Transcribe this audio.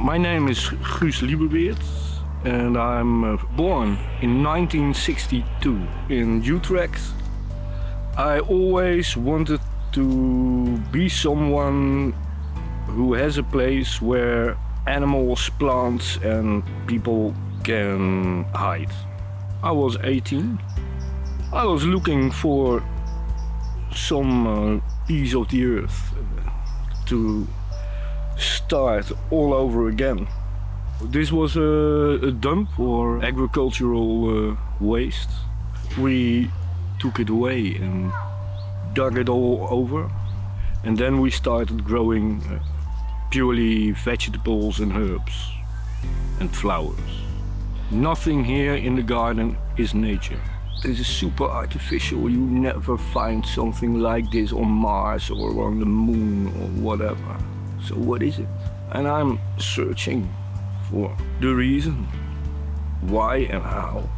My name is Guus Lieberwerth and I'm born in 1962 in Utrecht. I always wanted to be someone who has a place where animals, plants and people can hide. I was 18. I was looking for some piece of the earth to start all over again. This was a dump or agricultural waste. We took it away and dug it all over, and then we started growing purely vegetables and herbs and flowers. Nothing here in the garden is nature. This is super artificial. You never find something like this on Mars or on the moon or whatever. So what is it? And I'm searching for the reason why and how.